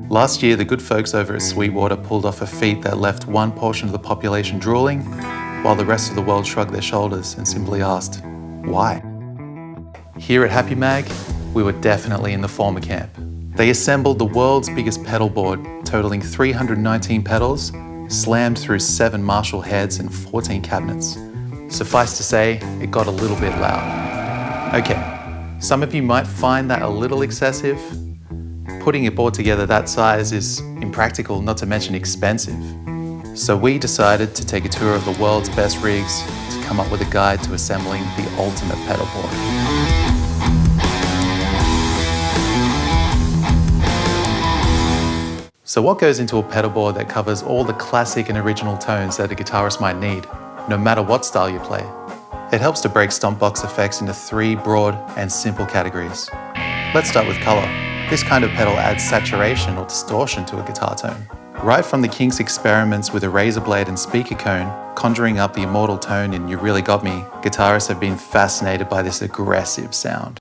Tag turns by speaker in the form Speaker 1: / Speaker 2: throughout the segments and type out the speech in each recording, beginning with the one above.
Speaker 1: Last year, the good folks over at Sweetwater pulled off a feat that left one portion of the population drooling, while the rest of the world shrugged their shoulders and simply asked, why? Here at Happy Mag, we were definitely in the former camp. They assembled the world's biggest pedal board, totaling 319 pedals, slammed through 7 Marshall heads and 14 cabinets. Suffice to say, it got a little bit loud. Okay, some of you might find that a little excessive. Putting a board together that size is impractical, not to mention expensive. So we decided to take a tour of the world's best rigs to come up with a guide to assembling the ultimate pedal board. So what goes into a pedal board that covers all the classic and original tones that a guitarist might need, no matter what style you play? It helps to break stompbox effects into 3 broad and simple categories. Let's start with color. This kind of pedal adds saturation or distortion to a guitar tone. Right from the Kinks' experiments with a razor blade and speaker cone, conjuring up the immortal tone in You Really Got Me, guitarists have been fascinated by this aggressive sound.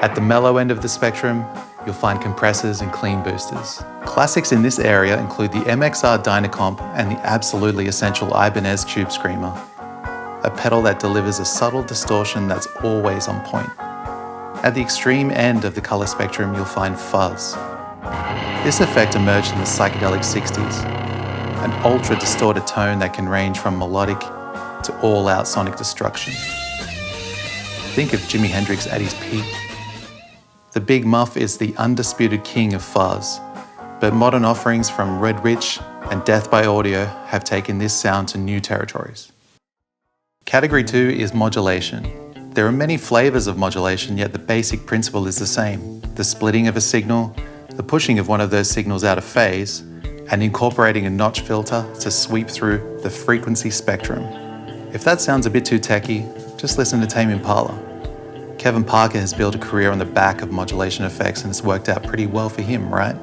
Speaker 1: At the mellow end of the spectrum, you'll find compressors and clean boosters. Classics in this area include the MXR Dynacomp and the absolutely essential Ibanez Tube Screamer, a pedal that delivers a subtle distortion that's always on point. At the extreme end of the color spectrum, you'll find Fuzz. This effect emerged in the psychedelic 60s, an ultra-distorted tone that can range from melodic to all-out sonic destruction. Think of Jimi Hendrix at his peak. The Big Muff is the undisputed king of fuzz, but modern offerings from Red Rich and Death by Audio have taken this sound to new territories. Category 2 is modulation. There are many flavors of modulation, yet the basic principle is the same. The splitting of a signal, the pushing of one of those signals out of phase, and incorporating a notch filter to sweep through the frequency spectrum. If that sounds a bit too techy, just listen to Tame Impala. Kevin Parker has built a career on the back of modulation effects, and it's worked out pretty well for him, right?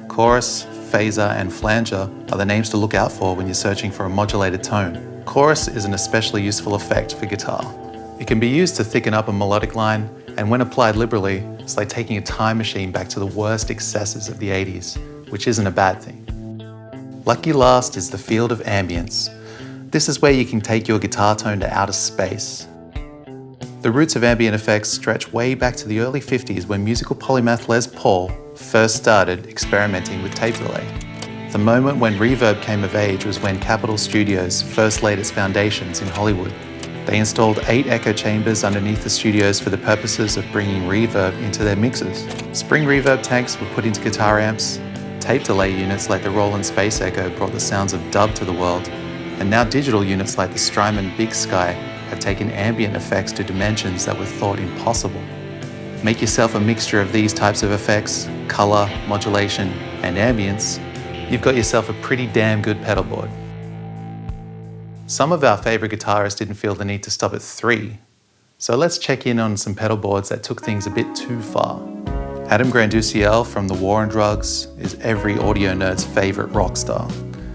Speaker 1: Chorus, phaser, and flanger are the names to look out for when you're searching for a modulated tone. Chorus is an especially useful effect for guitar. It can be used to thicken up a melodic line, and when applied liberally, it's like taking a time machine back to the worst excesses of the 80s, which isn't a bad thing. Lucky last is the field of ambience. This is where you can take your guitar tone to outer space. The roots of ambient effects stretch way back to the early 50s when musical polymath Les Paul first started experimenting with tape delay. The moment when reverb came of age was when Capitol Studios first laid its foundations in Hollywood. They installed 8 echo chambers underneath the studios for the purposes of bringing reverb into their mixes. Spring reverb tanks were put into guitar amps, tape delay units like the Roland Space Echo brought the sounds of dub to the world, and now digital units like the Strymon Big Sky have taken ambient effects to dimensions that were thought impossible. Make yourself a mixture of these types of effects, color, modulation, and ambience, you've got yourself a pretty damn good pedal board. Some of our favorite guitarists didn't feel the need to stop at 3, so let's check in on some pedal boards that took things a bit too far. Adam Granduciel from The War on Drugs is every audio nerd's favorite rock star.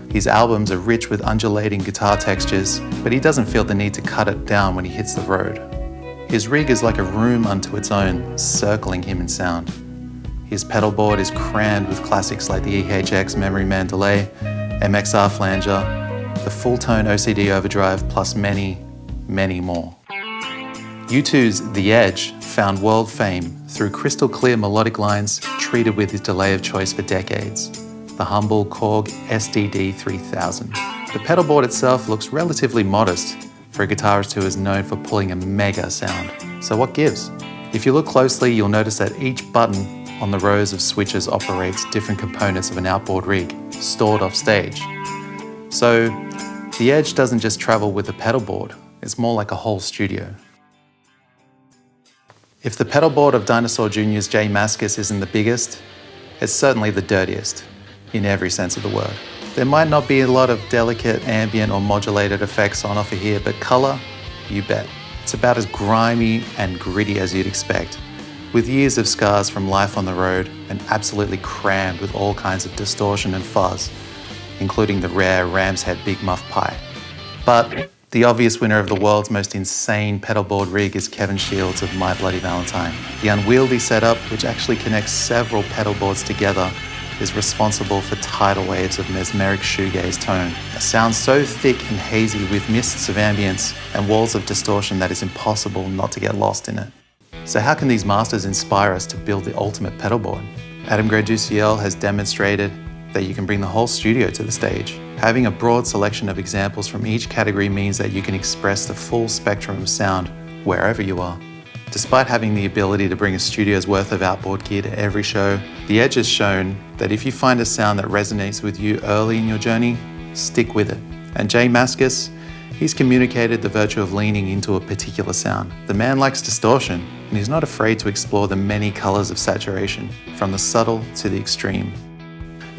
Speaker 1: His albums are rich with undulating guitar textures, but he doesn't feel the need to cut it down when he hits the road. His rig is like a room unto its own, circling him in sound. His pedal board is crammed with classics like the EHX Memory Man Delay, MXR Flanger, the Full-Tone OCD Overdrive, plus many, many more. U2's The Edge found world fame through crystal clear melodic lines treated with his delay of choice for decades, the humble Korg SDD 3000. The pedal board itself looks relatively modest for a guitarist who is known for pulling a mega sound. So what gives? If you look closely, you'll notice that each button on the rows of switches operates different components of an outboard rig, stored off stage. So the Edge doesn't just travel with the pedal board, it's more like a whole studio. If the pedal board of Dinosaur Juniors' J Mascis isn't the biggest, it's certainly the dirtiest, in every sense of the word. There might not be a lot of delicate ambient or modulated effects on offer here, but color, you bet. It's about as grimy and gritty as you'd expect, with years of scars from life on the road and absolutely crammed with all kinds of distortion and fuzz, including the rare Ram's Head Big Muff Pie. But The obvious winner of the world's most insane pedalboard rig is Kevin Shields of My Bloody Valentine. The unwieldy setup, which actually connects several pedalboards together, is responsible for tidal waves of mesmeric shoegaze tone. A sound so thick and hazy with mists of ambience and walls of distortion that it's impossible not to get lost in it. So how can these masters inspire us to build the ultimate pedalboard? Adam Granduciel has demonstrated that you can bring the whole studio to the stage. Having a broad selection of examples from each category means that you can express the full spectrum of sound wherever you are. Despite having the ability to bring a studio's worth of outboard gear to every show, The Edge has shown that if you find a sound that resonates with you early in your journey, stick with it. And Jay Mascis, he's communicated the virtue of leaning into a particular sound. The man likes distortion, and he's not afraid to explore the many colors of saturation, from the subtle to the extreme.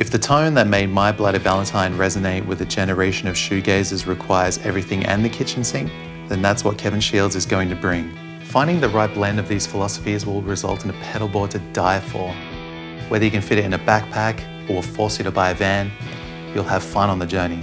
Speaker 1: If the tone that made My Bloody Valentine resonate with a generation of shoegazers requires everything and the kitchen sink, then that's what Kevin Shields is going to bring. Finding the right blend of these philosophies will result in a pedalboard to die for. Whether you can fit it in a backpack or will force you to buy a van, you'll have fun on the journey.